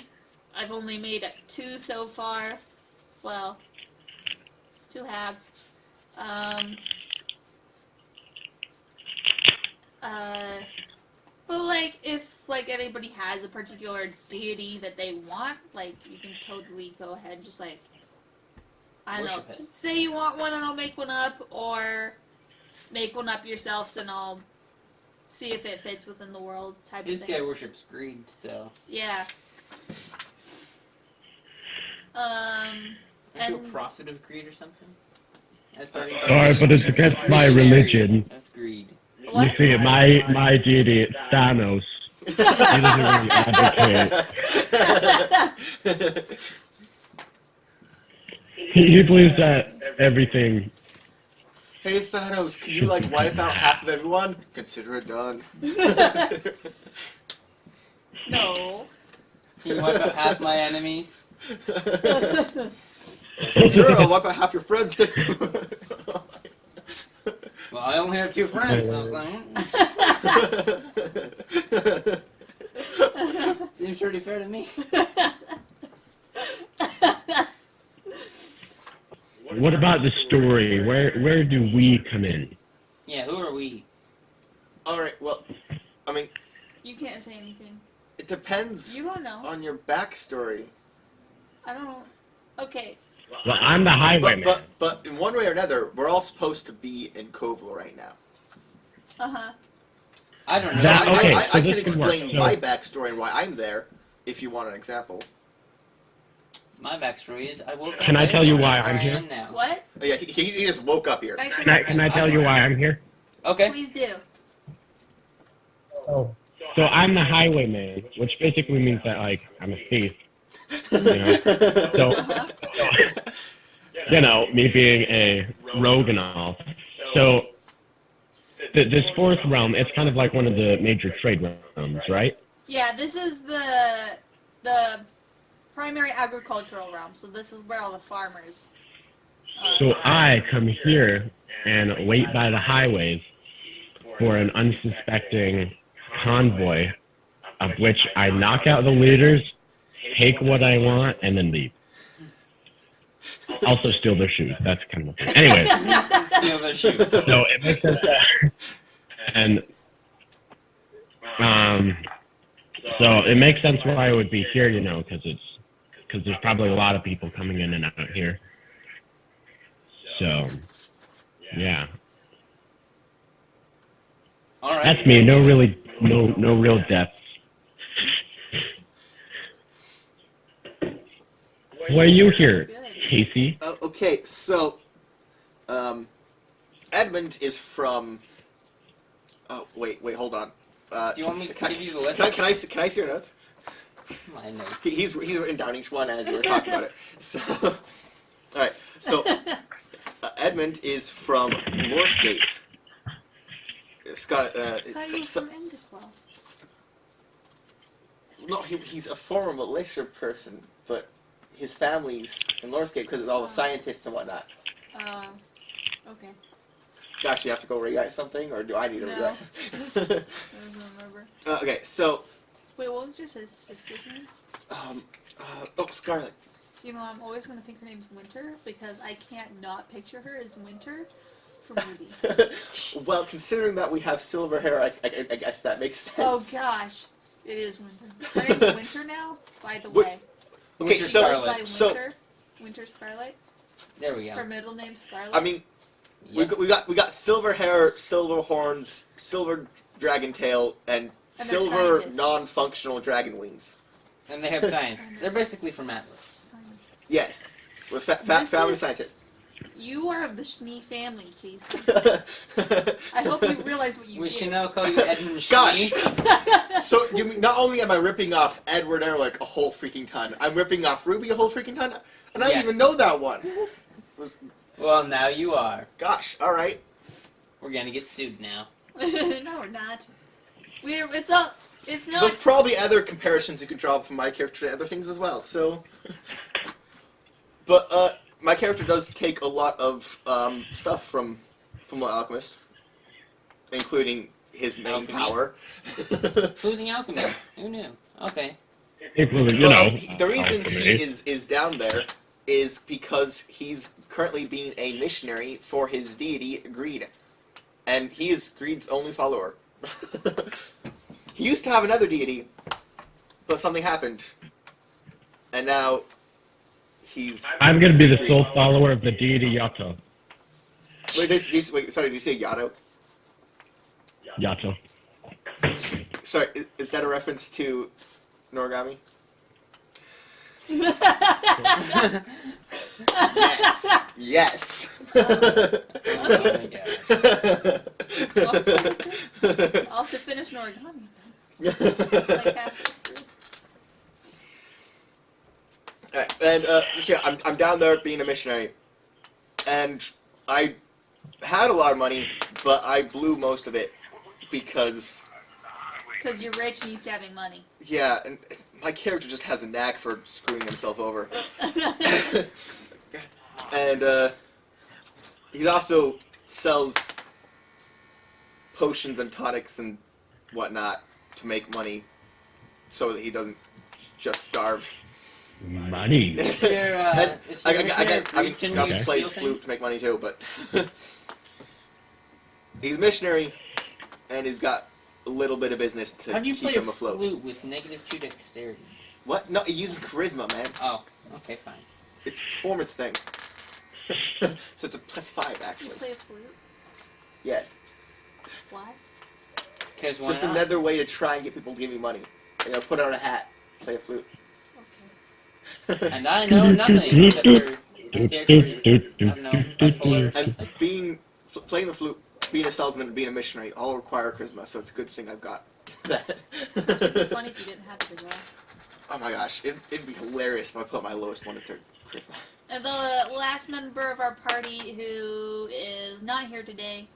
I've only made up 2 so far. Well, 2 halves. But like if like anybody has a particular deity that they want, like you can totally go ahead and just like I don't know, say you want one and I'll make one up, or make one up yourselves and I'll see if it fits within the world type of thing. This guy worships greed, so... Yeah. Aren't you a prophet of greed or something? Sorry, but it's against my religion. Of greed. What? You see, my deity, it's Thanos. He doesn't really advocate. He believes that everything... Hey Thanos, can you like wipe out half of everyone? Consider it done. No. Can you wipe out half my enemies? Sure, I'll wipe out half your friends too. Well, I only have 2 friends, so I was like, seems pretty fair to me. What about the story? Where do we come in? Yeah, who are we? Alright, well, I mean, You can't say anything. it depends You don't know. on your backstory. I don't know. Okay. Well, I'm the highwayman. But in one way or another, we're all supposed to be in Koval right now. Uh-huh. I don't know. That- okay, I so can this could work. explain So- my backstory and why I'm there, if you want an example. My backstory is I woke up. Can I there, tell you and why that's I'm where here? I am now. What? Oh, yeah, he just woke up here. Actually, Can I tell you why I'm here? Okay. please do. So I'm the highwayman, which basically means that like I'm a thief. You know? So you know, me being a rogue and all. So this fourth realm, it's kind of like one of the major trade realms, right? Yeah, this is the primary agricultural realm. So this is where all the farmers. So I come here and wait by the highways for an unsuspecting convoy, of which I knock out the leaders, take what I want, and then leave. Also steal their shoes. That's kind of a thing. Anyway, Steal their shoes. so it makes sense that, and so it makes sense why I would be here, you know, because there's probably a lot of people coming in and out here. So, yeah, All right. that's me. No real depth. Why are you here, Casey? Okay, so, Edmund is from. Oh wait, hold on. Do you want me to give you the list? Can I see your notes? My notes. He's written down each one as you were talking about it. So, all right. So, Edmund is from Lorescape. Scott. I thought you were from Endicwell. No, he's a former militia person, but his family's in Lorescape because of all the scientists and whatnot. Okay. Gosh, you have to go rewrite something, or do I need to No. rewrite something? I don't remember. Okay, so, Wait, what was your sister's name? Scarlet. You know, I'm always going to think her name's Winter because I can't not picture her as Winter from Ruby. Well, considering that we have silver hair, I guess that makes sense. Oh gosh, it is Winter. Her name's Winter now, by the Wait, way. Okay, Winter so, Scarlet. By Winter, Winter Scarlet. There we Her go. middle name's Scarlet. I mean, Yep. we got silver hair, silver horns, silver dragon tail, and they're silver scientists. non-functional dragon wings. And they have science. They're basically from Atlas. Yes, we're This family is- scientists. You are of the Schnee family, Casey. I hope you realize what you We did. should now call you Edmund Gosh. Schnee. So you mean not only am I ripping off Edward Ehrlich a whole freaking ton, I'm ripping off Ruby a whole freaking ton, and I didn't Yes. even know that one. Well, now you are. Gosh, all right. We're gonna get sued now. No, we're not. It's not. There's probably other comparisons you could draw from my character to other things as well. So, but my character does take a lot of stuff from the Alchemist, including his main Alchemy. power. Including alchemy. Who knew? Okay. Equally, The reason alchemy. he is down there is because he's currently being a missionary for his deity, Greed. And he is Greed's only follower. He used to have another deity, but something happened. And now he's... I'm gonna be the sole follower of the deity Yato. Wait, sorry, did you say Yato? Yato. Sorry, is that a reference to Noragami? Yes. Oh my god. I'll have to finish an origami then. Like halfway through. Alright, and yeah, I'm down there being a missionary, and I had a lot of money, but I blew most of it because Because you're rich and used to having money. yeah, and my character just has a knack for screwing himself over. And he also sells potions and tonics and whatnot to make money so that he doesn't just starve. Money. If you're, And if I you're guess missionary, can he you also plays steal flute things? to make money too, but he's a missionary and he's got a little bit of business to How do you keep play him a afloat. flute with -2 dexterity? What? No, he uses charisma, man. Oh, okay, fine. It's a performance thing. So it's a +5 You actually. play a flute? Yes. Why? Because why Just not? another way to try and get people to give me money. You know, put on a hat, play a flute. Okay. And I know nothing except for my character is, I don't know, bipolar or And something. playing the flute, being a salesman, and being a missionary all require charisma, so it's a good thing I've got that. It'd be funny if you didn't have it as well. Oh my gosh, it'd be hilarious if I put my lowest one to charisma. And the last member of our party who is not here today,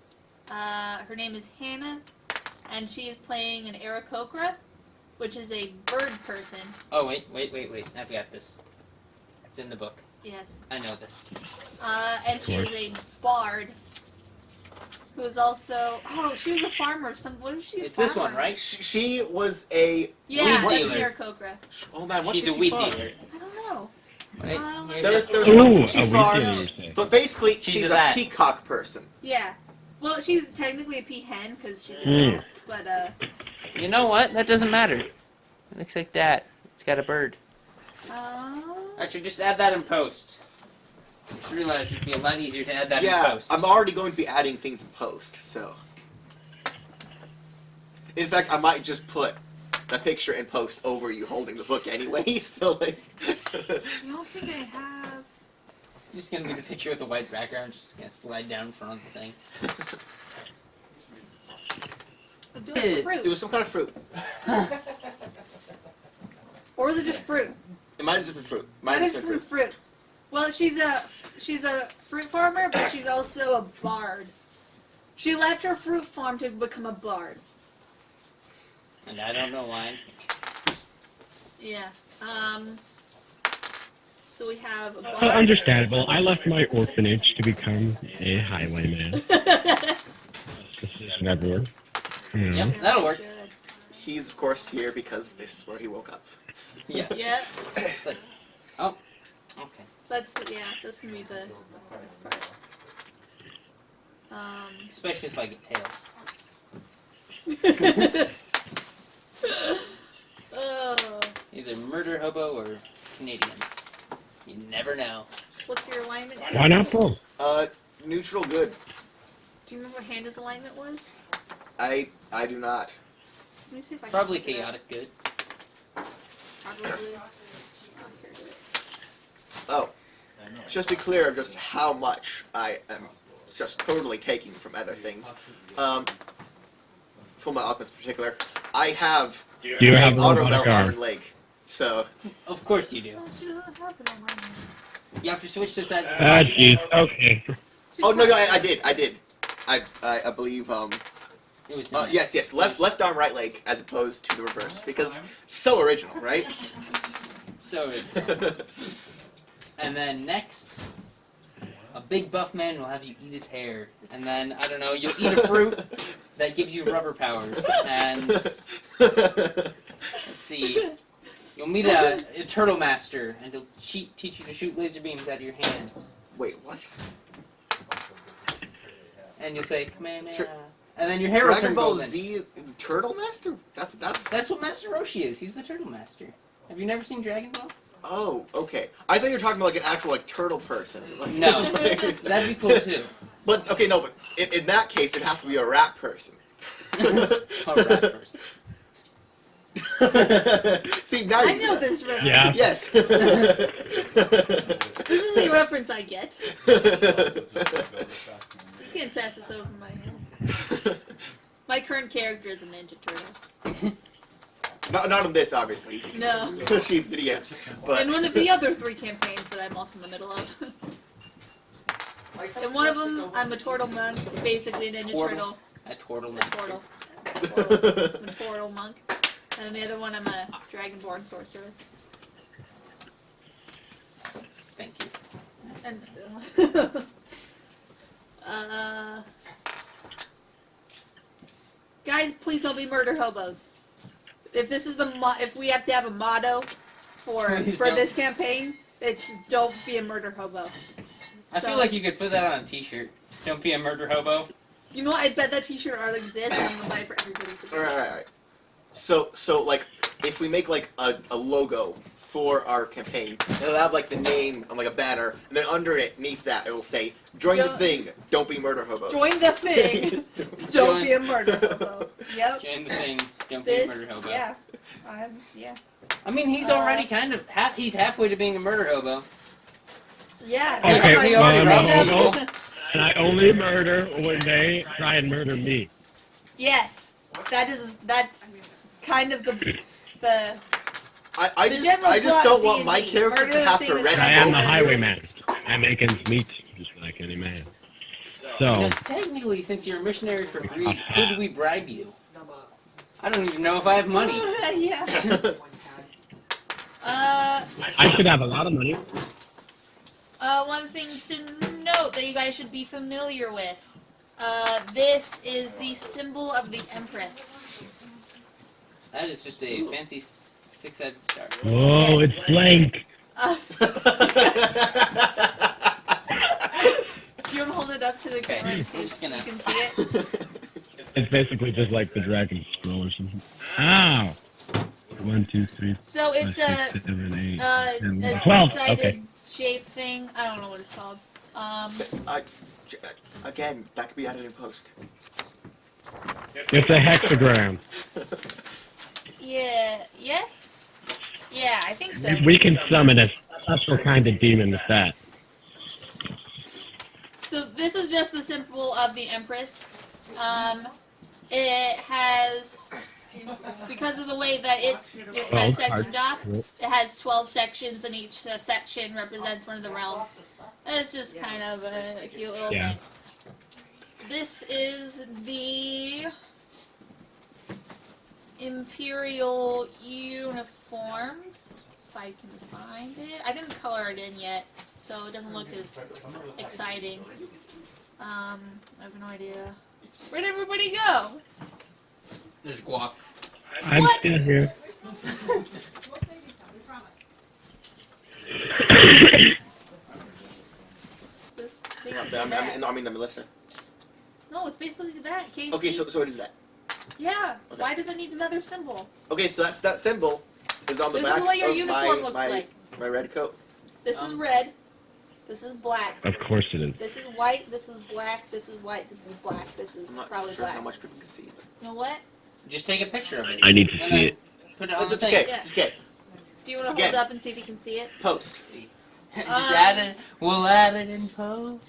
her name is Hannah, and she is playing an Aarakocra, which is a bird person. Oh, wait. I've got this. It's in the book. Yes. I know this. And she is a bard. Who is also... Oh, she was a farmer of some... What is she a It's farmer? this one, right? She was a... Yeah, Weed that's an dealer. Aarakocra. Oh man, what She's did a she weed farm? dealer. I don't know. Right? Here There it was is. something she a weed farmed, dealer, you say. but basically She's she's a a bat. peacock person. Yeah. Well, she's technically a peahen because she's a Mm. girl, but You know what? That doesn't matter. It looks like that. It's got a bird. Actually, just add that in post. Just realized it'd be a lot easier to add that in Yeah, post. I'm already going to be adding things in post, so. In fact, I might just put the picture in post over you holding the book anyway, so like. you don't think I have... It's just gonna be the picture with the white background, just gonna slide down in front of the thing. I'm doing fruit. It was some kind of fruit. Or was it just fruit? It might have just been fruit. Might have just been fruit. Well, she's a fruit farmer, but she's also a bard. She left her fruit farm to become a bard. And I don't know why. Yeah. So we have a bard. Understandable. I left my orphanage to become a highwayman. This is everyone. You know? Yep, that'll work. Good. He's of course here because this is where he woke up. Yeah. Yeah. It's like, oh, okay. That's that's gonna be the hardest part. Especially if I get tails. Oh. Either murder hobo or Canadian. You never know. What's your alignment? Pineapple. Neutral good. Do you remember what Hannah's alignment was? I do not. Let me see if I can Probably look it up. chaotic good. Probably. Oh. Just be clear of just how much I am just totally taking from other things. For my Alchemist in particular, I have You have a auto robotic belt arm. iron leg. So Of course you do. Oh, she doesn't have it on mine. You have to switch to that. Ah, jeez. Okay. oh no, I did. I believe It was yes, left arm, right leg, as opposed to the reverse, because so original, right? So, and then next, a big buff man will have you eat his hair, and then I don't know, you'll eat a fruit that gives you rubber powers, and let's see, you'll meet a turtle master, and he'll teach you to shoot laser beams out of your hand, Wait, what? and you'll say Kamehameha, Sure. and then your hair will Dragon turn Ball golden. Z is the Turtle Master? That's. That's what Master Roshi is. He's the turtle master. Have you never seen Dragon Ball? Oh, okay. I thought you were talking about like an actual like turtle person. Like, No, that'd be cool too. But okay, no, but in that case, it'd have to be a rat person. A rat person. See, now I you know this reference. Yeah. Yes. This is a reference I get. You can't pass this over my head. My current character is a Ninja Turtle. Not in this, obviously. No. She's the DM. But In one of the other 3 campaigns that I'm also in the middle of. In one of them, I'm a turtle monk, basically a Ninja Turtle. A turtle A master. turtle. I'm a turtle monk. And then the other one, I'm a dragonborn sorcerer. Thank you. And please don't be murder hobos. If this is if we have to have a motto for Please don't. this campaign, it's don't be a murder hobo. I feel like you could put that on a t-shirt. Don't be a murder hobo. You know what? I bet that T-shirt already exists, and I'm gonna buy it for everybody. Alright. So like, if we make like a logo for our campaign, it'll have like the name on like a banner, and then underneath that it'll say, "Join the thing, don't be murder hobos." Join the thing. Don't be a murder hobo. Yep. Join the thing. Don't be a murder hobo. Yeah. Yeah. I mean, he's already kind of he's halfway to being a murder hobo. Yeah. Okay, He well, already no, wrote no. And I only murder when they try and murder me. Yes. That's kind of the I The just general plot don't of want my D&D. character Murder to have thing to is- rescue. I am the highwayman. I make ends meet just like any man. You know, So, technically, since you're a missionary for greed, could we bribe you? I don't even know if I have money. yeah. I should have a lot of money. One thing to note that you guys should be familiar with. This is the symbol of the Empress. That is just a fancy six-sided star. Oh, it's blank. Do you want to hold it up to the Okay, camera and see I'm if just gonna- you can see it? It's basically just like the dragon scroll or something. Ow! 1, 2, 3, So 5, it's 6, a 7, 8, a 10, 12. six-sided Okay. shape thing. I don't know what it's called. Again, that could be added in post. It's a hexagram. Yeah. Yes. Yeah, I think so. We can summon a special kind of demon with that. So this is just the symbol of the Empress. It has, because of the way that it's kind of sectioned off, it has 12 sections, and each section represents one of the realms. And it's just kind of a cute little Yeah. thing. This is the Imperial uniform, if I can find it. I didn't color it in yet, so it doesn't look as exciting. I have no idea. Where'd everybody go? There's guac. I'm What? still here. This I basically that. mean, Melissa. No, it's basically that, Casey. Okay, so it is that. Yeah. Okay. Why does it need another symbol? Okay, so that symbol is on the This is back what your of uniform looks like. my red coat. This is red. This is black. Of course it is. This is white. This is black. This is white. This is black. This is I'm not probably sure black. how much people can see. But You know what? Just take a picture of it. I need to and see then it. Put it on the it's thing. okay. Yeah. It's okay. Do you want to Again. hold up and see if you can see it? Post. Just add it. We'll add it in post.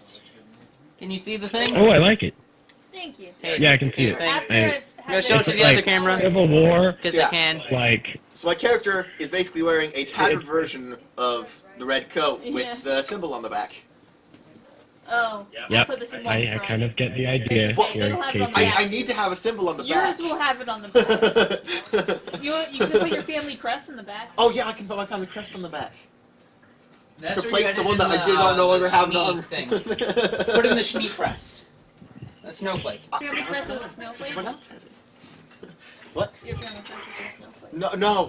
Can you see the thing? Oh, I like it. Thank you. Hey, Yeah, I can see the it. thing? After Hey. I've No, had show it it to the like other camera. Civil War, Because Yeah. I can. like, So my character is basically wearing a tattered version of the red coat Yeah. with the symbol on the back. Oh, yep, put this in one I front. kind of get the idea. Well, here, it'll have it on the Casey. back. I need to have a symbol on the Yours back. will have it on the back. You can put your family crest in the back. Oh yeah, I can put my family crest on the back. That's Replace the where you one edit that I in did not no longer the have Schnee on. thing. Put in the Schnee crest. A snowflake. Family crest is a snowflake. Everyone else has it. Your family crest is a snowflake.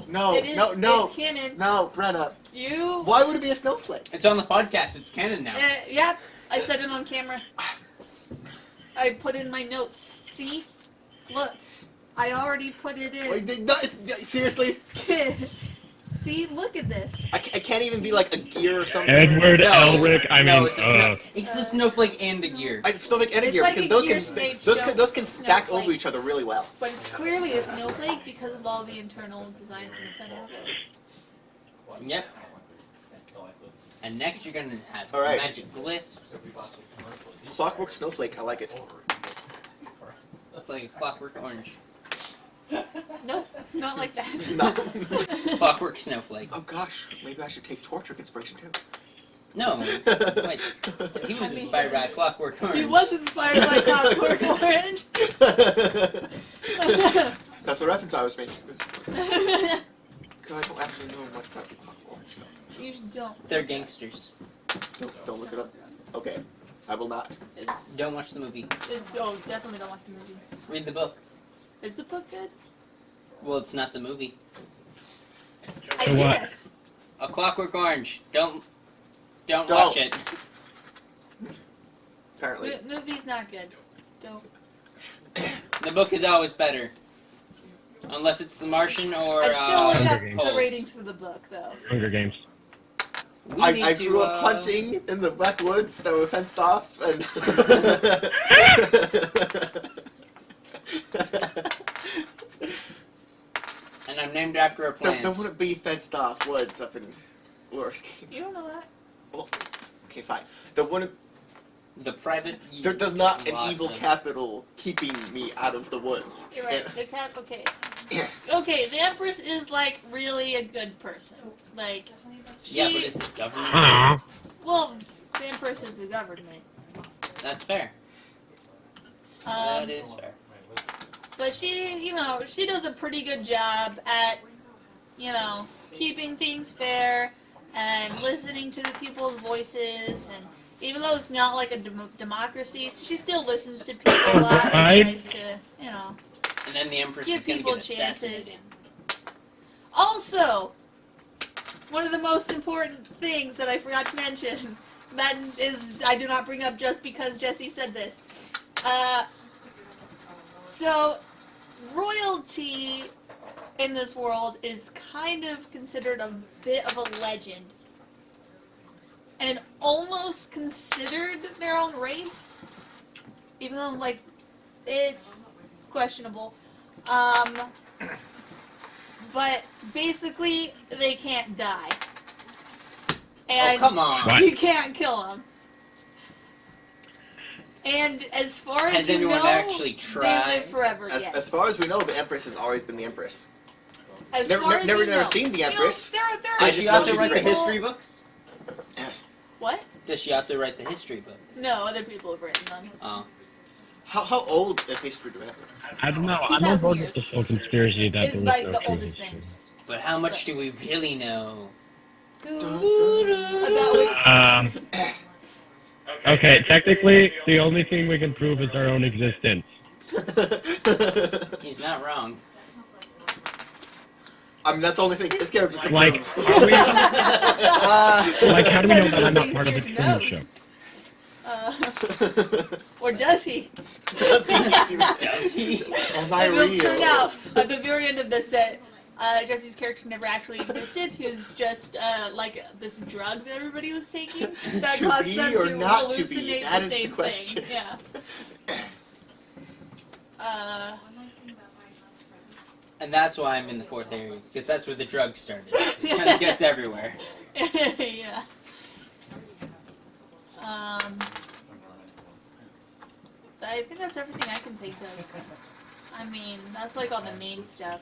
No, It is. no, It's canon. no, Brenna. You. Why would it be a snowflake? It's on the podcast. It's canon now. Yep. I said it on camera. I put in my notes. See? Look. I already put it in. Wait, no, seriously? See? Look at this. I can't even be like a gear or something. Edward No, Elric, I no, mean, it's a snowflake and a gear. I snowflake and a It's gear like because a those gear can shaped those can stack snowflake. over each other really well. But it's clearly a snowflake because of all the internal designs in the center of it. Yep. And next you're gonna have All right. magic glyphs. Clockwork snowflake, I like it. It's like a clockwork orange. No, not like that. No. Clockwork snowflake. Oh gosh, maybe I should take torture inspiration too. No, wait. He was inspired by Clockwork Orange. He was inspired by Clockwork Orange. That's what reference I was making. Because I don't actually know much about Clockwork Orange. You don't. They're gangsters. Don't look it up. Okay, I will not. It's, Don't watch the movie. it's oh, definitely don't watch the movie. Read the book. Is the book good? Well, it's not the movie. I So what? guess. A Clockwork Orange. Don't watch it. Apparently. Movie's not good. Don't. The book is always better. Unless it's The Martian or I'd still look Hunger up Games. the Holes. ratings for the book, though. Hunger Games. We I need grew to, up hunting in the backwoods that were fenced off, and And I'm named after a plant. there wouldn't be fenced off woods up in Loris Game. You don't know that? Well, okay, fine. There wouldn't. The private. There does not an lot evil of- capital keeping me out of the woods. You're right. The cat. Okay. Okay. The Empress is like really a good person. Like she. Yeah, but it's the government. Aw. Well, the Empress is the government. That's fair. That is fair. But she, she does a pretty good job at, keeping things fair and listening to the people's voices. And even though it's not like a democracy, she still listens to people a lot and Right. tries to, And then the Empress give is going to people get chances. assassinated. Also, one of the most important things that I forgot to mention, that is, I do not bring up just because Jesse said this. So, royalty in this world is kind of considered a bit of a legend. And almost considered their own race. Even though, it's questionable. But basically, they can't die. And Oh, come on. What? you can't kill them. And as far as Has you anyone know, actually they tried? live forever. As, yes. as far as we know, the Empress has always been the Empress. As Never- far as never- you never know. seen the You know, Empress. there I Does just she know also she's write the great. history books? What? Does she also write the history books? No, other people have written them. Oh. How old a history do we have? I don't know. 2,000 I'm on board years. with this whole conspiracy that It's there like was no the true oldest history. thing. But how much do we really know? About which Okay, technically, the only thing we can prove is our own existence. He's not wrong. I mean, that's the only thing his character can Like, prove. are we, Uh, like, how do we know that I'm not These part of the dude Truman knows. Show? Or does he? Does he? does he? Am I It'll real? turn out at the very end of this that Jesse's character never actually existed. He was just like this drug that everybody was taking that To caused be them or to not to hallucinate be? That the is the same question. thing. Yeah. And that's why I'm in the fourth Aries, because that's where the drugs started. It kind of gets everywhere. Yeah. But I think that's everything I can think of. I mean, that's like all the main stuff.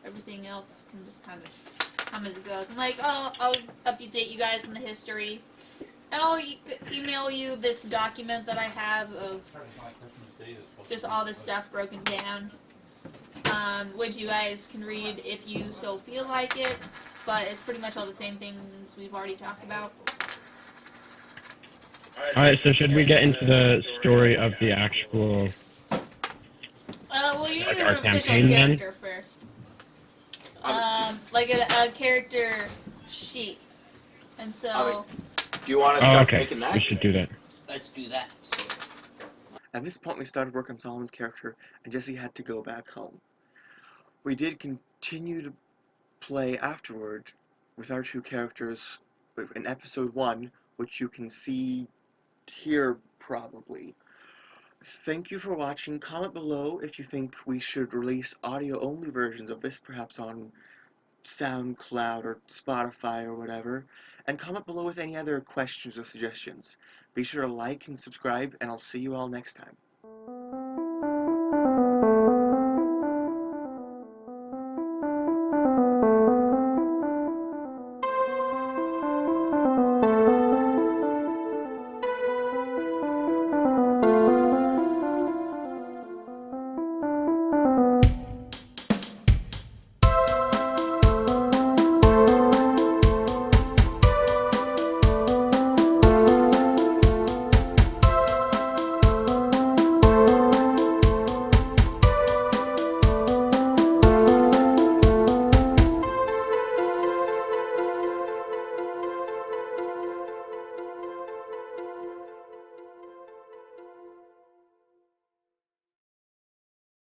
Everything else can just kind of come as it goes. And like, I'll update you guys on the history. And I'll email you this document that I have of just all this stuff broken down. Which you guys can read if you so feel like it. But it's pretty much all the same things we've already talked about. Alright, so should we get into the story of the actual... Well, you Like need our an official campaign, then? character first. Like a character sheet. And so... Do you want to Oh, start okay. making that? We should do that. Let's do that. At this point, we started work on Solomon's character, and Jesse had to go back home. We did continue to play afterward with our two characters in episode 1, which you can see here probably. Thank you for watching. Comment below if you think we should release audio-only versions of this, perhaps on SoundCloud or Spotify or whatever. And comment below with any other questions or suggestions. Be sure to like and subscribe, and I'll see you all next time.